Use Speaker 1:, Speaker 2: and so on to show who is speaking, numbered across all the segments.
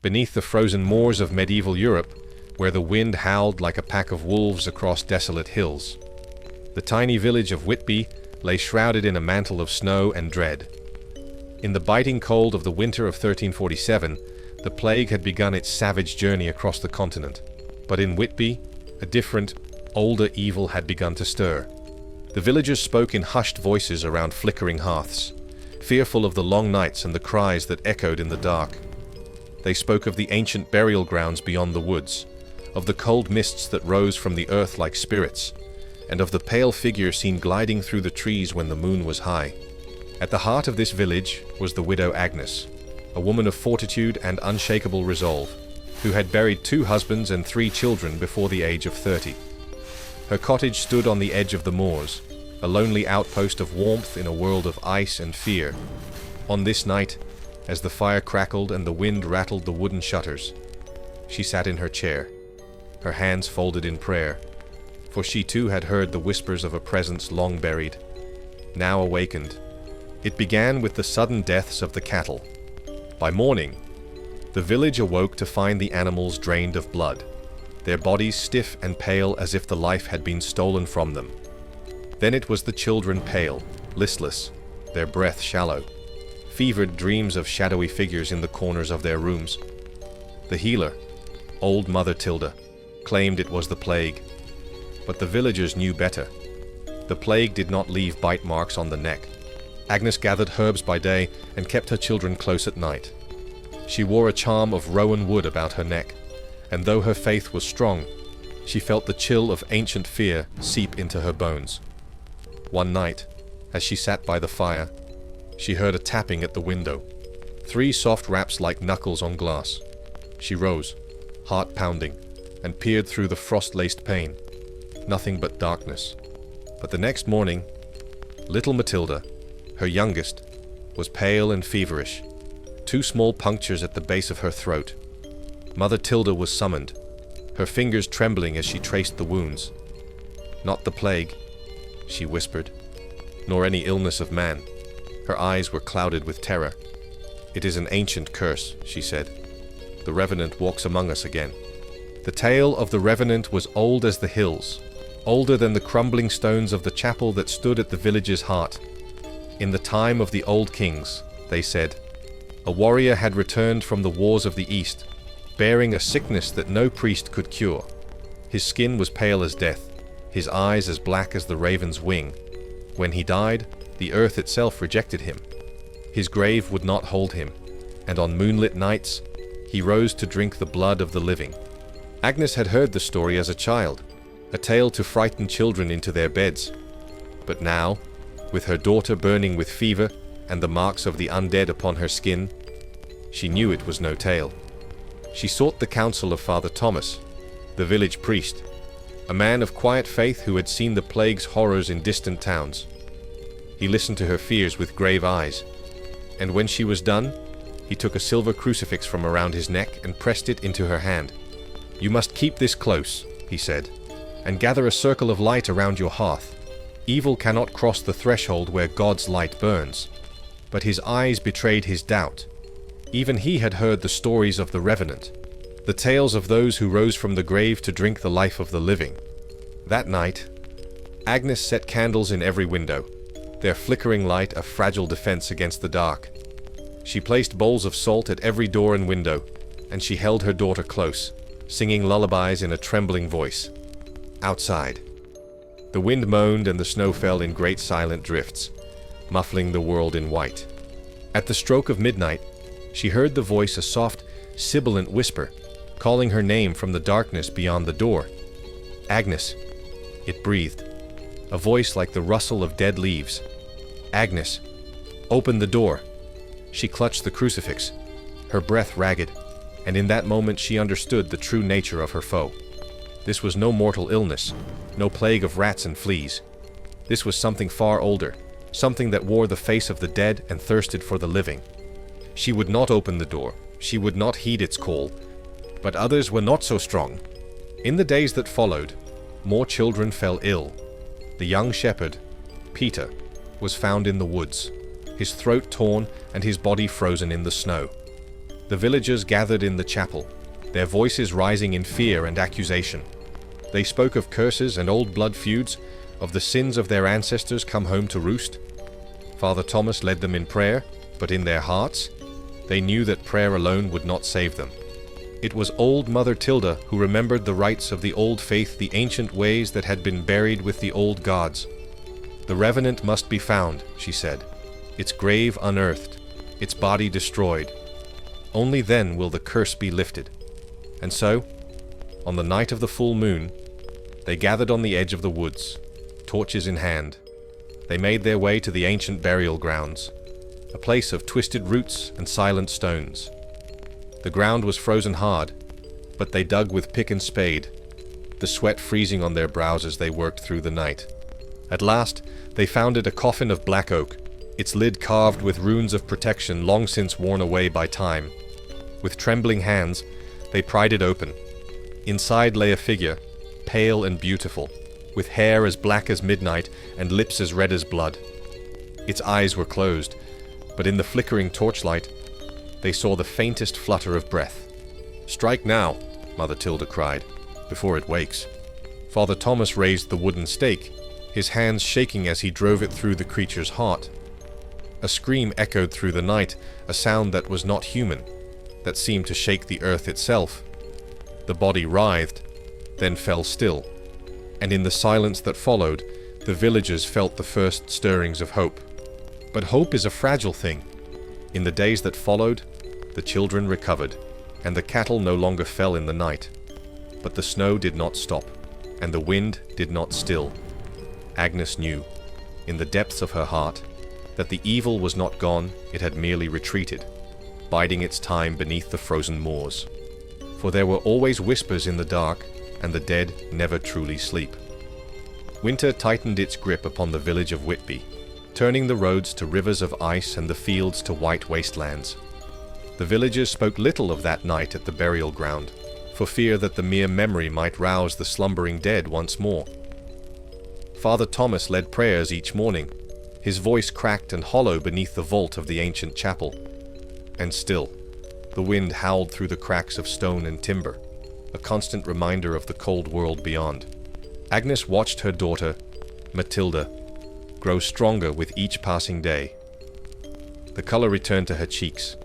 Speaker 1: beneath the frozen moors of medieval Europe, where the wind howled like a pack of wolves across desolate hills. The tiny village of Whitby lay shrouded in a mantle of snow and dread. In the biting cold of the winter of 1347, the plague had begun its savage journey across the continent. But in Whitby, a different, older evil had begun to stir. The villagers spoke in hushed voices around flickering hearths, fearful of the long nights and the cries that echoed in the dark. They spoke of the ancient burial grounds beyond the woods, of the cold mists that rose from the earth like spirits, and of the pale figure seen gliding through the trees when the moon was high. At the heart of this village was the widow Agnes, a woman of fortitude and unshakable resolve, who had buried 2 husbands and 3 children before the age of 30. Her cottage stood on the edge of the moors, a lonely outpost of warmth in a world of ice and fear. On this night, as the fire crackled and the wind rattled the wooden shutters, she sat in her chair, her hands folded in prayer, for she too had heard the whispers of a presence long buried, now awakened. It began with the sudden deaths of the cattle. By morning, the village awoke to find the animals drained of blood, their bodies stiff and pale as if the life had been stolen from them. Then it was the children, pale, listless, their breath shallow, fevered dreams of shadowy figures in the corners of their rooms. The healer, old Mother Tilda, claimed it was the plague, but the villagers knew better. The plague did not leave bite marks on the neck. Agnes gathered herbs by day and kept her children close at night. She wore a charm of rowan wood about her neck, and though her faith was strong, she felt the chill of ancient fear seep into her bones. One night, as she sat by the fire, she heard a tapping at the window, 3 soft raps like knuckles on glass. She rose, heart pounding, and peered through the frost-laced pane. Nothing but darkness. But the next morning, little Matilda, her youngest, was pale and feverish, 2 small punctures at the base of her throat. Mother Tilda was summoned, her fingers trembling as she traced the wounds. "Not the plague," she whispered, "nor any illness of man." Her eyes were clouded with terror. "It is an ancient curse," she said. "The revenant walks among us again." The tale of the revenant was old as the hills, older than the crumbling stones of the chapel that stood at the village's heart. In the time of the old kings, they said, a warrior had returned from the wars of the East, bearing a sickness that no priest could cure. His skin was pale as death, his eyes as black as the raven's wing. When he died, the earth itself rejected him. His grave would not hold him, and on moonlit nights, he rose to drink the blood of the living. Agnes had heard the story as a child, a tale to frighten children into their beds. But now, with her daughter burning with fever and the marks of the undead upon her skin, she knew it was no tale. She sought the counsel of Father Thomas, the village priest, a man of quiet faith who had seen the plague's horrors in distant towns. He listened to her fears with grave eyes, and when she was done, he took a silver crucifix from around his neck and pressed it into her hand. "You must keep this close," he said, "and gather a circle of light around your hearth. Evil cannot cross the threshold where God's light burns." But his eyes betrayed his doubt. Even he had heard the stories of the revenant, the tales of those who rose from the grave to drink the life of the living. That night, Agnes set candles in every window, their flickering light a fragile defense against the dark. She placed bowls of salt at every door and window, and she held her daughter close, singing lullabies in a trembling voice. Outside, the wind moaned and the snow fell in great silent drifts, muffling the world in white. At the stroke of midnight, she heard the voice a soft, sibilant whisper, calling her name from the darkness beyond the door. "Agnes," it breathed, a voice like the rustle of dead leaves. "Agnes, open the door." She clutched the crucifix, her breath ragged, and in that moment she understood the true nature of her foe. This was no mortal illness, no plague of rats and fleas. This was something far older, something that wore the face of the dead and thirsted for the living. She would not open the door, she would not heed its call, but others were not so strong. In the days that followed, more children fell ill. The young shepherd, Peter, was found in the woods, his throat torn and his body frozen in the snow. The villagers gathered in the chapel, their voices rising in fear and accusation. They spoke of curses and old blood feuds, of the sins of their ancestors come home to roost. Father Thomas led them in prayer, but in their hearts, they knew that prayer alone would not save them. It was old Mother Tilda who remembered the rites of the old faith, the ancient ways that had been buried with the old gods. The revenant must be found, she said, its grave unearthed, its body destroyed. Only then will the curse be lifted. And so, on the night of the full moon, they gathered on the edge of the woods, torches in hand. They made their way to the ancient burial grounds, a place of twisted roots and silent stones. The ground was frozen hard, but they dug with pick and spade, the sweat freezing on their brows as they worked through the night. At last, they found it a coffin of black oak, its lid carved with runes of protection long since worn away by time. With trembling hands, they pried it open. Inside lay a figure, pale and beautiful, with hair as black as midnight and lips as red as blood. Its eyes were closed, but in the flickering torchlight, they saw the faintest flutter of breath. "Strike now," Mother Tilda cried, "before it wakes." Father Thomas raised the wooden stake, his hands shaking as he drove it through the creature's heart. A scream echoed through the night, a sound that was not human, that seemed to shake the earth itself. The body writhed, then fell still, and in the silence that followed, the villagers felt the first stirrings of hope. But hope is a fragile thing. In the days that followed, the children recovered, and the cattle no longer fell in the night. But the snow did not stop, and the wind did not still. Agnes knew, in the depths of her heart, that the evil was not gone, it had merely retreated, biding its time beneath the frozen moors. For there were always whispers in the dark, and the dead never truly sleep. Winter tightened its grip upon the village of Whitby, turning the roads to rivers of ice and the fields to white wastelands. The villagers spoke little of that night at the burial ground, for fear that the mere memory might rouse the slumbering dead once more. Father Thomas led prayers each morning, his voice cracked and hollow beneath the vault of the ancient chapel. And still, the wind howled through the cracks of stone and timber, a constant reminder of the cold world beyond. Agnes watched her daughter, Matilda, grow stronger with each passing day. The color returned to her cheeks,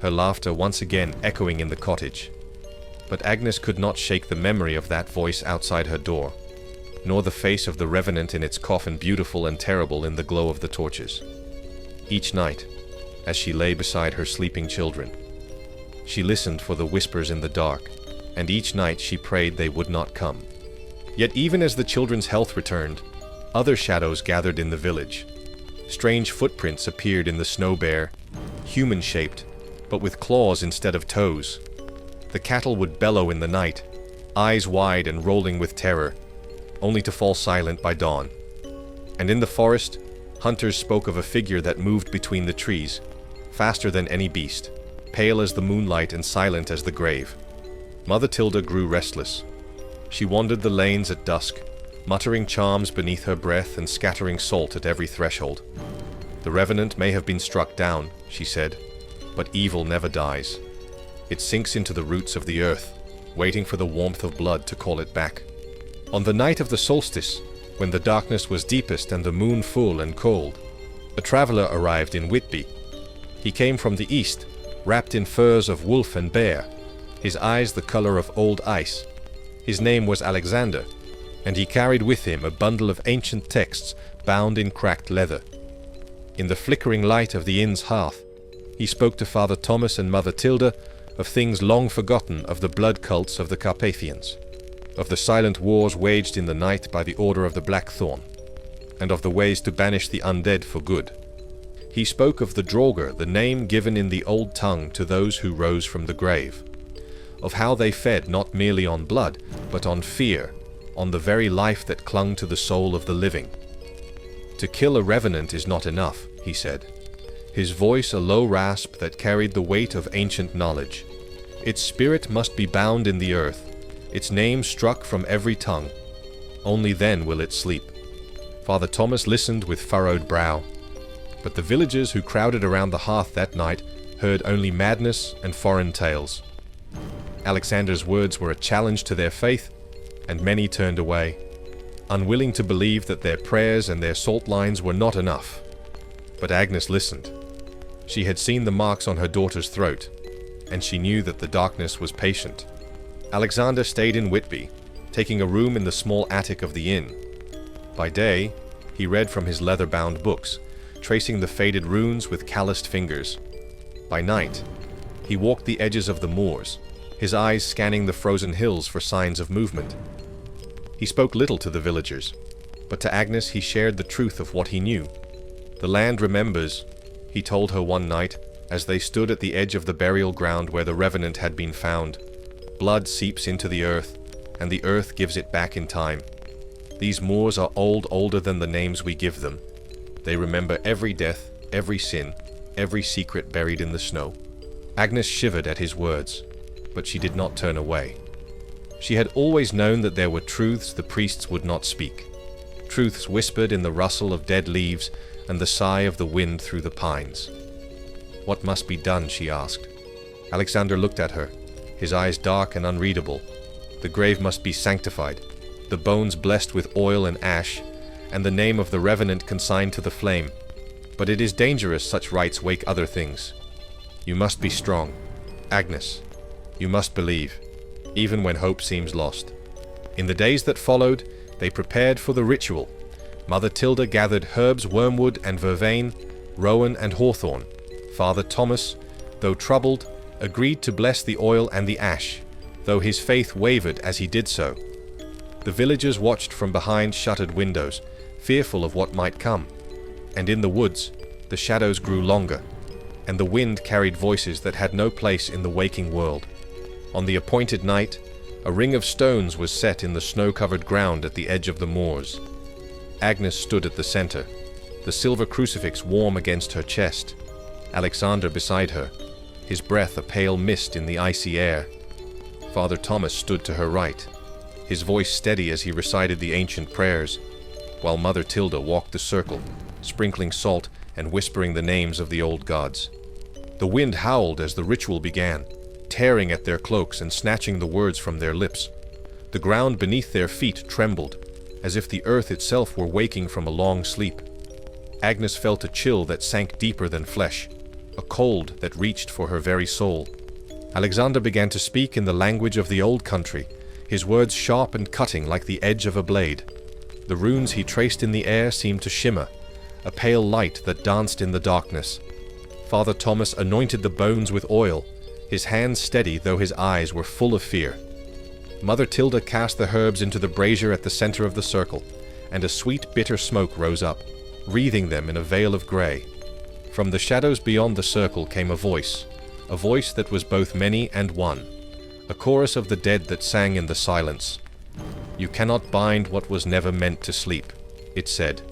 Speaker 1: her laughter once again echoing in the cottage. But Agnes could not shake the memory of that voice outside her door, nor the face of the revenant in its coffin, beautiful and terrible in the glow of the torches. Each night, as she lay beside her sleeping children, she listened for the whispers in the dark, and each night she prayed they would not come. Yet even as the children's health returned, other shadows gathered in the village. Strange footprints appeared in the snow bare, human-shaped, but with claws instead of toes. The cattle would bellow in the night, eyes wide and rolling with terror, only to fall silent by dawn. And in the forest, hunters spoke of a figure that moved between the trees, faster than any beast, pale as the moonlight and silent as the grave. Mother Tilda grew restless. She wandered the lanes at dusk, muttering charms beneath her breath and scattering salt at every threshold. "The revenant may have been struck down," she said, "but evil never dies. It sinks into the roots of the earth, waiting for the warmth of blood to call it back." On the night of the solstice, when the darkness was deepest and the moon full and cold, a traveler arrived in Whitby. He came from the east, wrapped in furs of wolf and bear, his eyes the color of old ice. His name was Alexander, and he carried with him a bundle of ancient texts bound in cracked leather. In the flickering light of the inn's hearth, he spoke to Father Thomas and Mother Tilda of things long forgotten, of the blood cults of the Carpathians, of the silent wars waged in the night by the Order of the Blackthorn, and of the ways to banish the undead for good. He spoke of the Draugr, the name given in the old tongue to those who rose from the grave, of how they fed not merely on blood, but on fear, on the very life that clung to the soul of the living. To kill a revenant is not enough, he said, his voice a low rasp that carried the weight of ancient knowledge. Its spirit must be bound in the earth, its name struck from every tongue. Only then will it sleep. Father Thomas listened with furrowed brow, but the villagers who crowded around the hearth that night heard only madness and foreign tales. Alexander's words were a challenge to their faith, and many turned away, unwilling to believe that their prayers and their salt lines were not enough. But Agnes listened. She had seen the marks on her daughter's throat, and she knew that the darkness was patient. Alexander stayed in Whitby, taking a room in the small attic of the inn. By day, he read from his leather-bound books, tracing the faded runes with calloused fingers. By night, he walked the edges of the moors, his eyes scanning the frozen hills for signs of movement. He spoke little to the villagers, but to Agnes he shared the truth of what he knew. "The land remembers," he told her one night, as they stood at the edge of the burial ground where the revenant had been found. "Blood seeps into the earth, and the earth gives it back in time. These moors are older than the names we give them. They remember every death, every sin, every secret buried in the snow." Agnes shivered at his words, but she did not turn away. She had always known that there were truths the priests would not speak, truths whispered in the rustle of dead leaves and the sigh of the wind through the pines. "What must be done?" she asked. Alexander looked at her, his eyes dark and unreadable. "The grave must be sanctified, the bones blessed with oil and ash, and the name of the revenant consigned to the flame. But it is dangerous such rites wake other things. You must be strong. Agnes, you must believe, even when hope seems lost." In the days that followed, they prepared for the ritual. Mother Tilda gathered herbs, wormwood and vervain, rowan and hawthorn. Father Thomas, though troubled, agreed to bless the oil and the ash, though his faith wavered as he did so. The villagers watched from behind shuttered windows, fearful of what might come. And in the woods, the shadows grew longer, and the wind carried voices that had no place in the waking world. On the appointed night, a ring of stones was set in the snow-covered ground at the edge of the moors. Agnes stood at the center, the silver crucifix warm against her chest. Alexander beside her, his breath a pale mist in the icy air. Father Thomas stood to her right, his voice steady as he recited the ancient prayers, while Mother Tilda walked the circle, sprinkling salt and whispering the names of the old gods. The wind howled as the ritual began, tearing at their cloaks and snatching the words from their lips. The ground beneath their feet trembled, as if the earth itself were waking from a long sleep. Agnes felt a chill that sank deeper than flesh, a cold that reached for her very soul. Alexander began to speak in the language of the old country, his words sharp and cutting like the edge of a blade. The runes he traced in the air seemed to shimmer, a pale light that danced in the darkness. Father Thomas anointed the bones with oil, his hands steady though his eyes were full of fear. Mother Tilda cast the herbs into the brazier at the center of the circle, and a sweet, bitter smoke rose up, wreathing them in a veil of grey. From the shadows beyond the circle came a voice that was both many and one, a chorus of the dead that sang in the silence. "You cannot bind what was never meant to sleep," it said,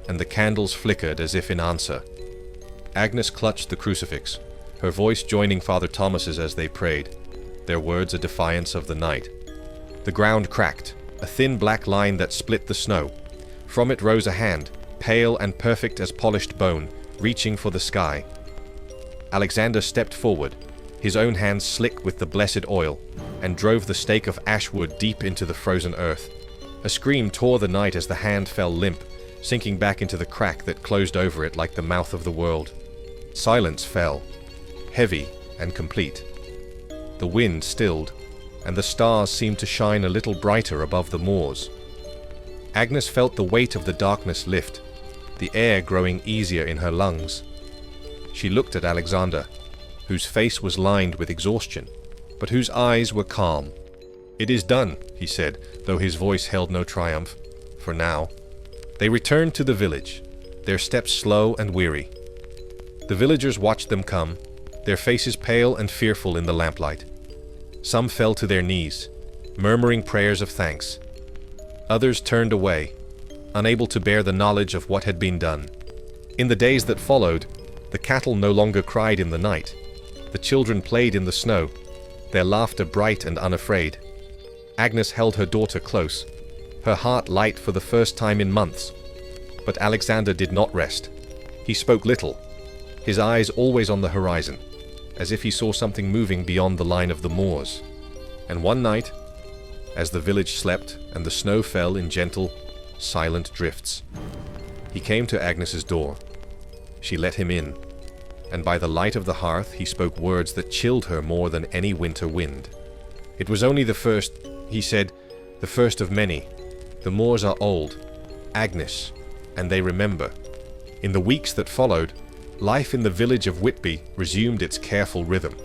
Speaker 1: and the candles flickered as if in answer. Agnes clutched the crucifix, her voice joining Father Thomas's as they prayed, their words a defiance of the night. The ground cracked, a thin black line that split the snow. From it rose a hand, pale and perfect as polished bone, reaching for the sky. Alexander stepped forward, his own hands slick with the blessed oil, and drove the stake of ash wood deep into the frozen earth. A scream tore the night as the hand fell limp, sinking back into the crack that closed over it like the mouth of the world. Silence fell, heavy and complete. The wind stilled, and the stars seemed to shine a little brighter above the moors. Agnes felt the weight of the darkness lift, the air growing easier in her lungs. She looked at Alexander, whose face was lined with exhaustion, but whose eyes were calm. "It is done," he said, though his voice held no triumph, for now. They returned to the village, their steps slow and weary. The villagers watched them come, their faces pale and fearful in the lamplight. Some fell to their knees, murmuring prayers of thanks. Others turned away, unable to bear the knowledge of what had been done. In the days that followed, the cattle no longer cried in the night. The children played in the snow, their laughter bright and unafraid. Agnes held her daughter close, her heart light for the first time in months. But Alexander did not rest. He spoke little, his eyes always on the horizon. as if he saw something moving beyond the line of the moors. And one night, as the village slept and the snow fell in gentle, silent drifts, he came to Agnes's door. She let him in, and by the light of the hearth he spoke words that chilled her more than any winter wind. It was only the first, he said, the first of many. The moors are old, Agnes, and they remember. In the weeks that followed, life in the village of Whitby resumed its careful rhythm.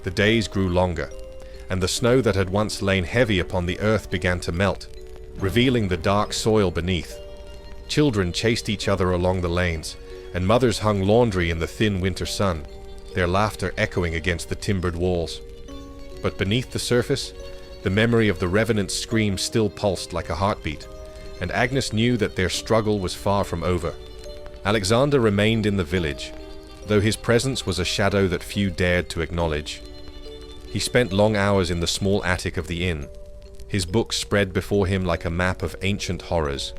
Speaker 1: The days grew longer, and the snow that had once lain heavy upon the earth began to melt, revealing the dark soil beneath. Children chased each other along the lanes, and mothers hung laundry in the thin winter sun, their laughter echoing against the timbered walls. But beneath the surface, the memory of the revenants' scream still pulsed like a heartbeat, and Agnes knew that their struggle was far from over. Alexander remained in the village, though his presence was a shadow that few dared to acknowledge. He spent long hours in the small attic of the inn, his books spread before him like a map of ancient horrors.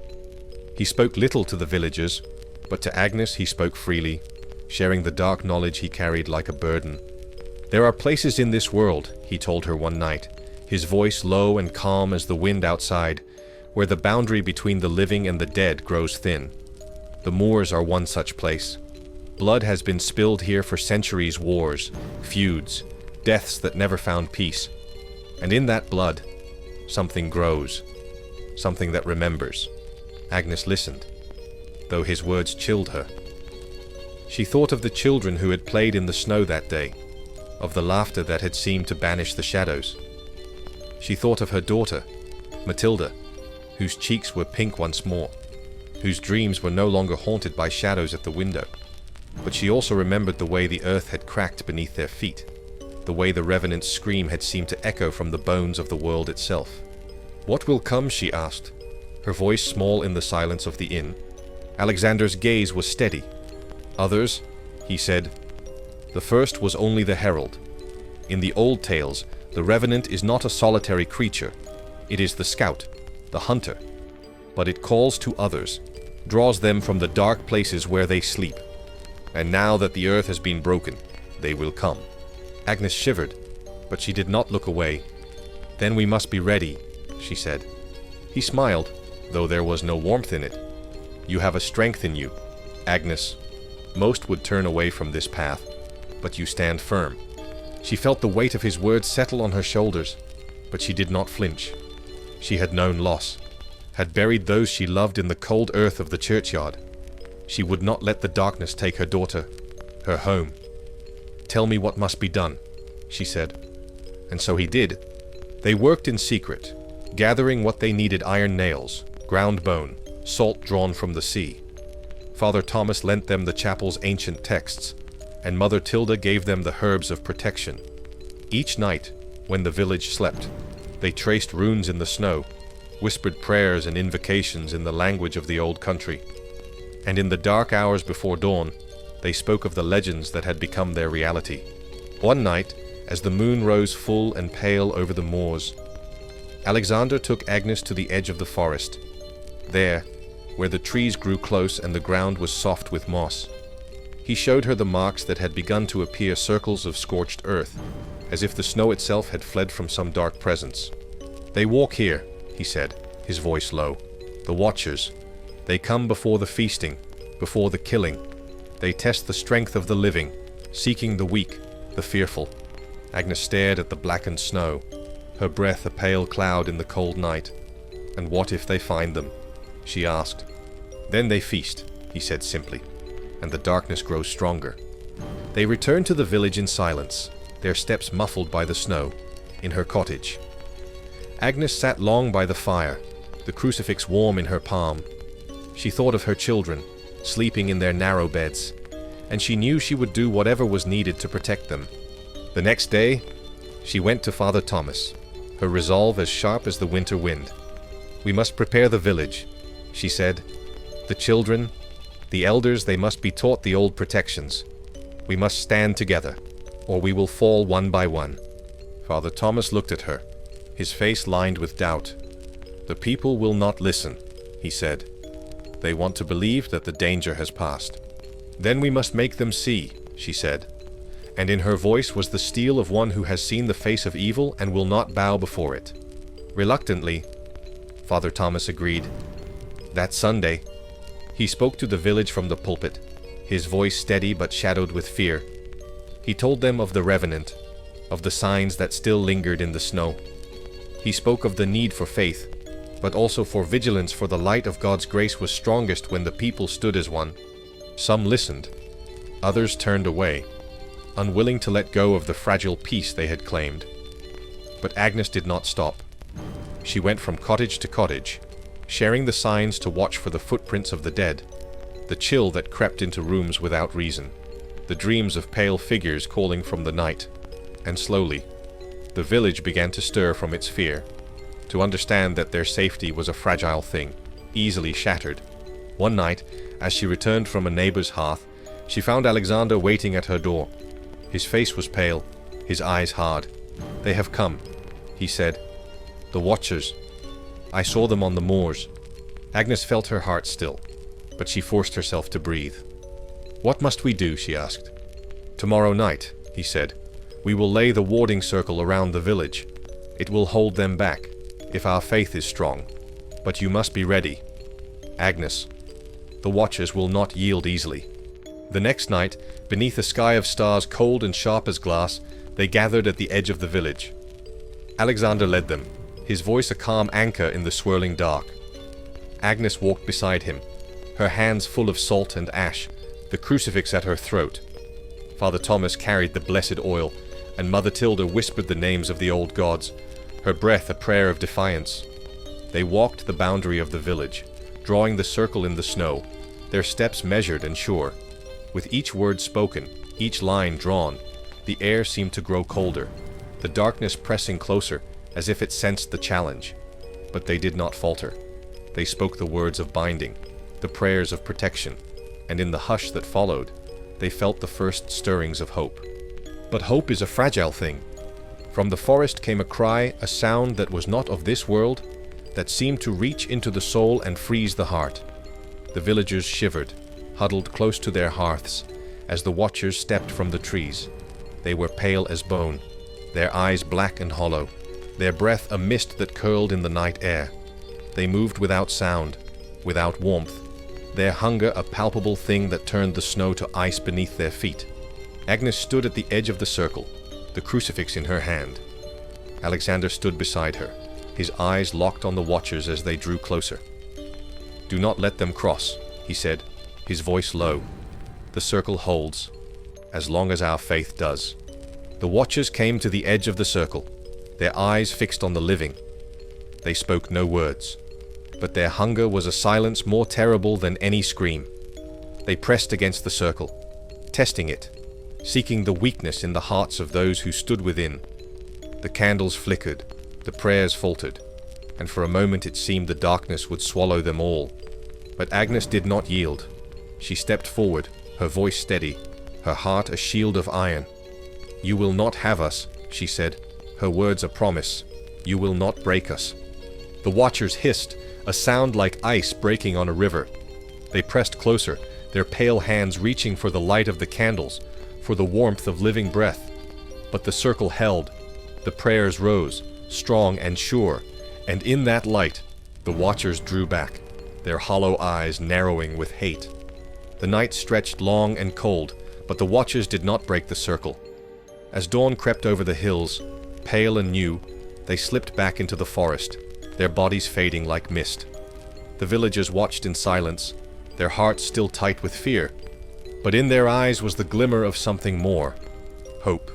Speaker 1: He spoke little to the villagers, but to Agnes he spoke freely, sharing the dark knowledge he carried like a burden. "There are places in this world," he told her one night, his voice low and calm as the wind outside, "where the boundary between the living and the dead grows thin. The moors are one such place. Blood has been spilled here for centuries, wars, feuds, deaths that never found peace. And in that blood, something grows, something that remembers." Agnes listened, though his words chilled her. She thought of the children who had played in the snow that day, of the laughter that had seemed to banish the shadows. She thought of her daughter, Matilda, whose cheeks were pink once more, whose dreams were no longer haunted by shadows at the window. But she also remembered the way the earth had cracked beneath their feet, the way the revenant's scream had seemed to echo from the bones of the world itself. "What will come?" she asked, her voice small in the silence of the inn. Alexander's gaze was steady. "Others," he said. "The first was only the herald. In the old tales, the revenant is not a solitary creature. It is the scout, the hunter. But it calls to others, draws them from the dark places where they sleep. And now that the earth has been broken, they will come." Agnes shivered, but she did not look away. "Then we must be ready," she said. He smiled, though there was no warmth in it. "You have a strength in you, Agnes. Most would turn away from this path, but you stand firm." She felt the weight of his words settle on her shoulders, but she did not flinch. She had known loss, had buried those she loved in the cold earth of the churchyard. She would not let the darkness take her daughter, her home. "Tell me what must be done," she said. And so he did. They worked in secret, gathering what they needed: iron nails, ground bone, salt drawn from the sea. Father Thomas lent them the chapel's ancient texts, and Mother Tilda gave them the herbs of protection. Each night, when the village slept, they traced runes in the snow, whispered prayers and invocations in the language of the old country. And in the dark hours before dawn, they spoke of the legends that had become their reality. One night, as the moon rose full and pale over the moors, Alexander took Agnes to the edge of the forest. There, where the trees grew close and the ground was soft with moss, he showed her the marks that had begun to appear, circles of scorched earth, as if the snow itself had fled from some dark presence. "They walk here," he said, his voice low. "The watchers. They come before the feasting, before the killing. They test the strength of the living, seeking the weak, the fearful." Agnes stared at the blackened snow, her breath a pale cloud in the cold night. "And what if they find them?" she asked. "Then they feast," he said simply, "and the darkness grows stronger." They returned to the village in silence, their steps muffled by the snow, in her cottage. Agnes sat long by the fire, the crucifix warm in her palm. She thought of her children, sleeping in their narrow beds, and she knew she would do whatever was needed to protect them. The next day, she went to Father Thomas, her resolve as sharp as the winter wind. "We must prepare the village," she said. "The children, the elders, they must be taught the old protections. We must stand together, or we will fall one by one." Father Thomas looked at her, his face lined with doubt. "The people will not listen," he said. "They want to believe that the danger has passed." "Then we must make them see," she said. and in her voice was the steel of one who has seen the face of evil and will not bow before it. Reluctantly, Father Thomas agreed. That Sunday, he spoke to the village from the pulpit, his voice steady but shadowed with fear. He told them of the revenant, of the signs that still lingered in the snow. He spoke of the need for faith, but also for vigilance, for the light of God's grace was strongest when the people stood as one. Some listened, others turned away, unwilling to let go of the fragile peace they had claimed. But Agnes did not stop. She went from cottage to cottage, sharing the signs to watch for the footprints of the dead, the chill that crept into rooms without reason, the dreams of pale figures calling from the night. And slowly, the village began to stir from its fear, to understand that their safety was a fragile thing, easily shattered. One night, as she returned from a neighbor's hearth, she found Alexander waiting at her door. His face was pale, his eyes hard. "They have come," he said. "The Watchers. I saw them on the moors." Agnes felt her heart still, but she forced herself to breathe. "What must we do?" she asked. "Tomorrow night," he said, "we will lay the warding circle around the village. It will hold them back, if our faith is strong. But you must be ready. Agnes, the Watchers will not yield easily." The next night, beneath a sky of stars cold and sharp as glass, they gathered at the edge of the village. Alexander led them, his voice a calm anchor in the swirling dark. Agnes walked beside him, her hands full of salt and ash, the crucifix at her throat. Father Thomas carried the blessed oil, and Mother Tilda whispered the names of the old gods, her breath a prayer of defiance. They walked the boundary of the village, drawing the circle in the snow, their steps measured and sure. With each word spoken, each line drawn, the air seemed to grow colder, the darkness pressing closer, as if it sensed the challenge. But they did not falter. They spoke the words of binding, the prayers of protection, and in the hush that followed, they felt the first stirrings of hope. But hope is a fragile thing. From the forest came a cry, a sound that was not of this world, that seemed to reach into the soul and freeze the heart. The villagers shivered, huddled close to their hearths, as the Watchers stepped from the trees. They were pale as bone, their eyes black and hollow, their breath a mist that curled in the night air. They moved without sound, without warmth, their hunger a palpable thing that turned the snow to ice beneath their feet. Agnes stood at the edge of the circle, the crucifix in her hand. Alexander stood beside her, his eyes locked on the Watchers as they drew closer. "Do not let them cross," he said, his voice low. "The circle holds, as long as our faith does." The Watchers came to the edge of the circle, their eyes fixed on the living. They spoke no words, but their hunger was a silence more terrible than any scream. They pressed against the circle, testing it, seeking the weakness in the hearts of those who stood within. The candles flickered, the prayers faltered, and for a moment it seemed the darkness would swallow them all. But Agnes did not yield. She stepped forward, her voice steady, her heart a shield of iron. "You will not have us," she said, her words a promise. "You will not break us." The Watchers hissed, a sound like ice breaking on a river. They pressed closer, their pale hands reaching for the light of the candles, for the warmth of living breath. But the circle held, the prayers rose, strong and sure, and in that light, the Watchers drew back, their hollow eyes narrowing with hate. The night stretched long and cold, but the Watchers did not break the circle. As dawn crept over the hills, pale and new, they slipped back into the forest, their bodies fading like mist. The villagers watched in silence, their hearts still tight with fear, but in their eyes was the glimmer of something more, hope.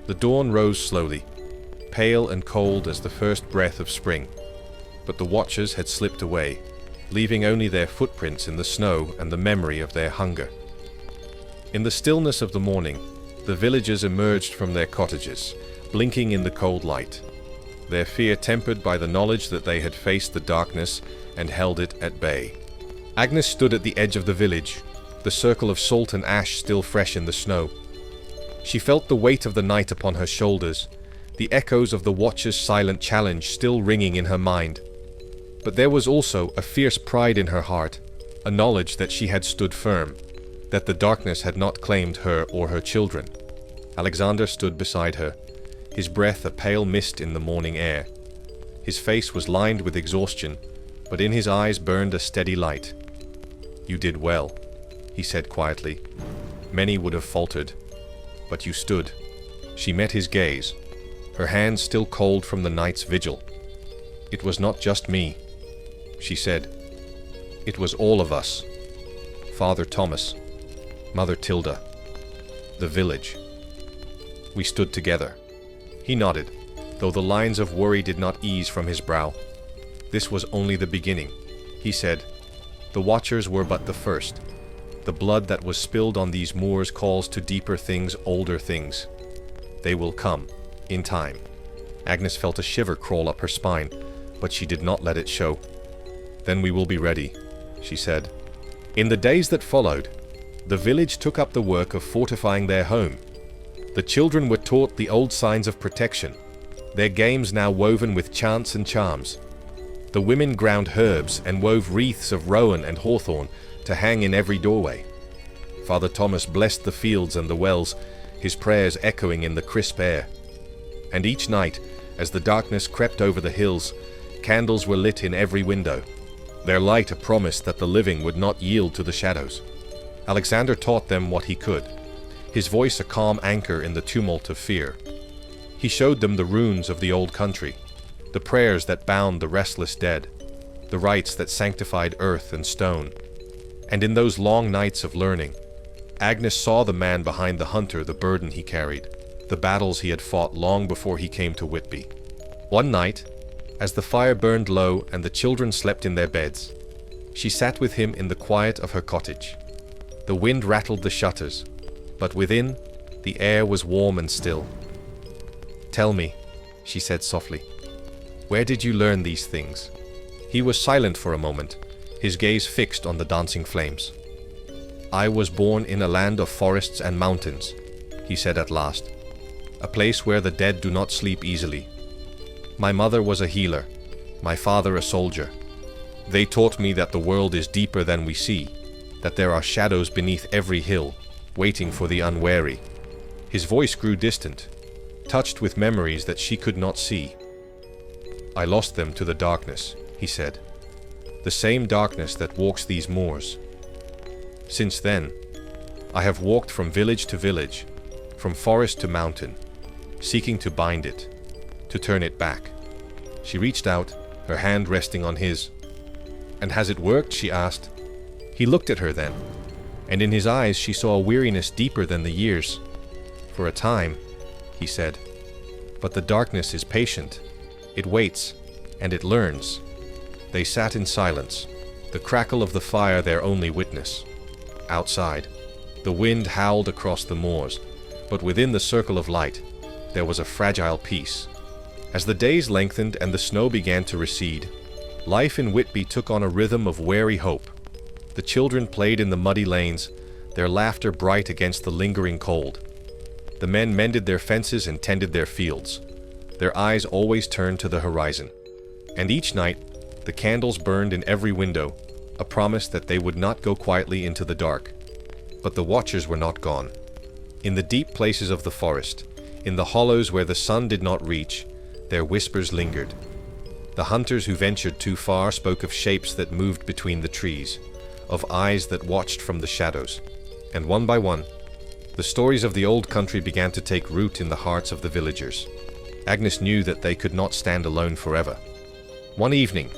Speaker 1: The dawn rose slowly, pale and cold as the first breath of spring, but the Watchers had slipped away, leaving only their footprints in the snow and the memory of their hunger. In the stillness of the morning, the villagers emerged from their cottages, blinking in the cold light, their fear tempered by the knowledge that they had faced the darkness and held it at bay. Agnes stood at the edge of the village, the circle of salt and ash still fresh in the snow. She felt the weight of the night upon her shoulders, the echoes of the Watchers' silent challenge still ringing in her mind. But there was also a fierce pride in her heart, a knowledge that she had stood firm, that the darkness had not claimed her or her children. Alexander stood beside her, his breath a pale mist in the morning air. His face was lined with exhaustion, but in his eyes burned a steady light. "You did well," he said quietly. "Many would have faltered, but you stood." She met his gaze, her hands still cold from the night's vigil. "It was not just me," she said. "It was all of us. Father Thomas, Mother Tilda, the village. We stood together." He nodded, though the lines of worry did not ease from his brow. "This was only the beginning," he said. "The Watchers were but the first. The blood that was spilled on these moors calls to deeper things, older things. They will come, in time." Agnes felt a shiver crawl up her spine, but she did not let it show. "Then we will be ready," she said. In the days that followed, the village took up the work of fortifying their home. The children were taught the old signs of protection, their games now woven with chants and charms. The women ground herbs and wove wreaths of rowan and hawthorn to hang in every doorway. Father Thomas blessed the fields and the wells, his prayers echoing in the crisp air. And each night, as the darkness crept over the hills, candles were lit in every window, their light a promise that the living would not yield to the shadows. Alexander taught them what he could, his voice a calm anchor in the tumult of fear. He showed them the runes of the old country, the prayers that bound the restless dead, the rites that sanctified earth and stone. And in those long nights of learning, Agnes saw the man behind the hunter, the burden he carried, the battles he had fought long before he came to Whitby. One night, as the fire burned low and the children slept in their beds, she sat with him in the quiet of her cottage. The wind rattled the shutters, but within, the air was warm and still. "Tell me," she said softly, "where did you learn these things?" He was silent for a moment, his gaze fixed on the dancing flames. "I was born in a land of forests and mountains," he said at last, "a place where the dead do not sleep easily. My mother was a healer, my father a soldier. They taught me that the world is deeper than we see, that there are shadows beneath every hill, waiting for the unwary." His voice grew distant, touched with memories that she could not see. "I lost them to the darkness," he said, "the same darkness that walks these moors. Since then, I have walked from village to village, from forest to mountain, seeking to bind it, to turn it back." She reached out, her hand resting on his. "And has it worked?" she asked. He looked at her then, and in his eyes she saw a weariness deeper than the years. "For a time," he said, "but the darkness is patient. It waits, and it learns." They sat in silence, the crackle of the fire their only witness. Outside, the wind howled across the moors, but within the circle of light, there was a fragile peace. As the days lengthened and the snow began to recede, life in Whitby took on a rhythm of wary hope. The children played in the muddy lanes, their laughter bright against the lingering cold. The men mended their fences and tended their fields, their eyes always turned to the horizon. And each night, the candles burned in every window, a promise that they would not go quietly into the dark. But the Watchers were not gone. In the deep places of the forest, in the hollows where the sun did not reach, their whispers lingered. The hunters who ventured too far spoke of shapes that moved between the trees, of eyes that watched from the shadows. And one by one, the stories of the old country began to take root in the hearts of the villagers. Agnes knew that they could not stand alone forever. One evening,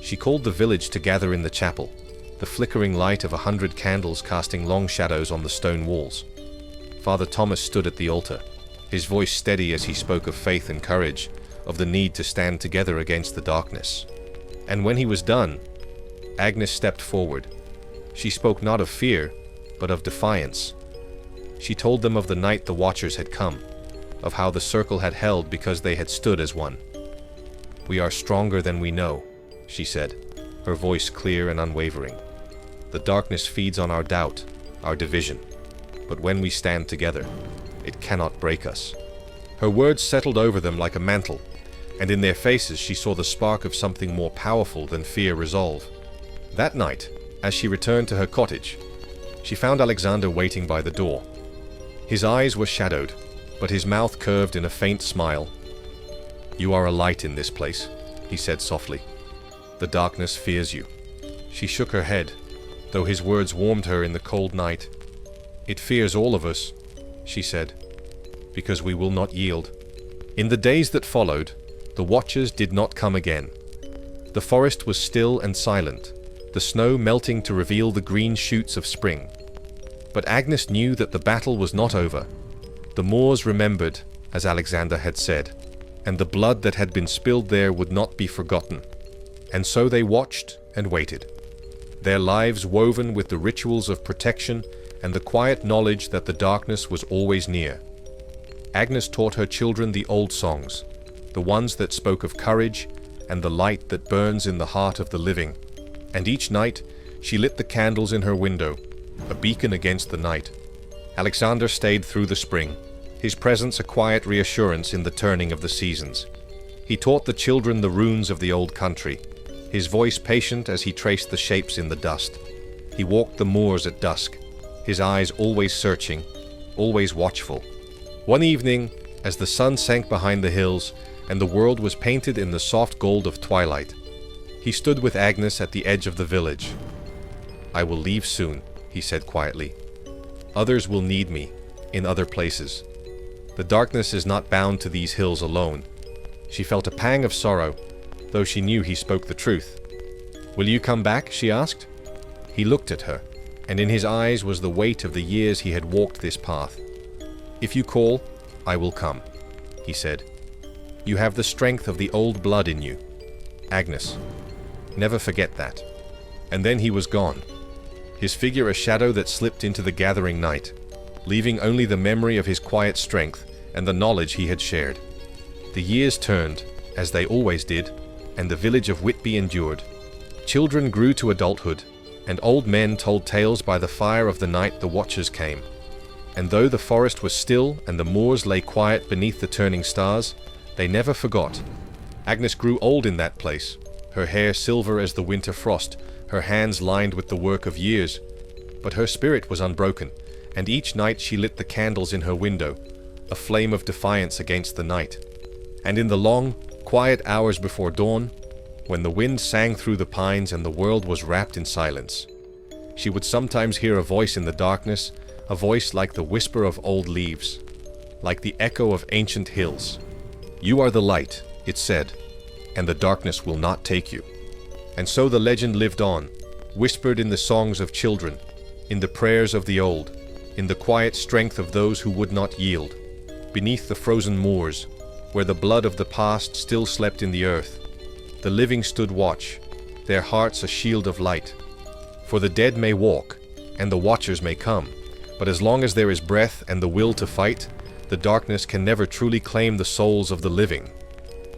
Speaker 1: she called the village to gather in the chapel, the flickering light of 100 candles casting long shadows on the stone walls. Father Thomas stood at the altar, his voice steady as he spoke of faith and courage, of the need to stand together against the darkness. And when he was done, Agnes stepped forward. She spoke not of fear, but of defiance. She told them of the night the Watchers had come, of how the circle had held because they had stood as one. "We are stronger than we know," she said, her voice clear and unwavering. "The darkness feeds on our doubt, our division. But when we stand together, it cannot break us." Her words settled over them like a mantle, and in their faces she saw the spark of something more powerful than fear resolve. That night, as she returned to her cottage, she found Alexander waiting by the door. His eyes were shadowed, but his mouth curved in a faint smile. "You are a light in this place," he said softly. "The darkness fears you." She shook her head, though his words warmed her in the cold night. "It fears all of us," she said, "because we will not yield." In the days that followed, the Watchers did not come again. The forest was still and silent, the snow melting to reveal the green shoots of spring. But Agnes knew that the battle was not over. The Moors remembered, as Alexander had said, and the blood that had been spilled there would not be forgotten. And so they watched and waited, their lives woven with the rituals of protection and the quiet knowledge that the darkness was always near. Agnes taught her children the old songs, the ones that spoke of courage and the light that burns in the heart of the living. And each night she lit the candles in her window, a beacon against the night. Alexander stayed through the spring, his presence a quiet reassurance in the turning of the seasons. He taught the children the runes of the old country, his voice patient as he traced the shapes in the dust. He walked the moors at dusk, his eyes always searching, always watchful. One evening, as the sun sank behind the hills and the world was painted in the soft gold of twilight, he stood with Agnes at the edge of the village. "I will leave soon," he said quietly. "Others will need me, in other places. The darkness is not bound to these hills alone." She felt a pang of sorrow, though she knew he spoke the truth. "Will you come back?" she asked. He looked at her, and in his eyes was the weight of the years he had walked this path. "If you call, I will come," he said. "You have the strength of the old blood in you, Agnes. Never forget that." And then he was gone, his figure a shadow that slipped into the gathering night, leaving only the memory of his quiet strength and the knowledge he had shared. The years turned, as they always did, and the village of Whitby endured. Children grew to adulthood, and old men told tales by the fire of the night the Watchers came. And though the forest was still and the moors lay quiet beneath the turning stars, they never forgot. Agnes grew old in that place, her hair silver as the winter frost, her hands lined with the work of years. But her spirit was unbroken, and each night she lit the candles in her window, a flame of defiance against the night. And in the long, quiet hours before dawn, when the wind sang through the pines and the world was wrapped in silence, she would sometimes hear a voice in the darkness, a voice like the whisper of old leaves, like the echo of ancient hills. "You are the light," it said, "and the darkness will not take you." And so the legend lived on, whispered in the songs of children, in the prayers of the old, in the quiet strength of those who would not yield, beneath the frozen moors, where the blood of the past still slept in the earth. The living stood watch, their hearts a shield of light. For the dead may walk, and the Watchers may come, but as long as there is breath and the will to fight, the darkness can never truly claim the souls of the living.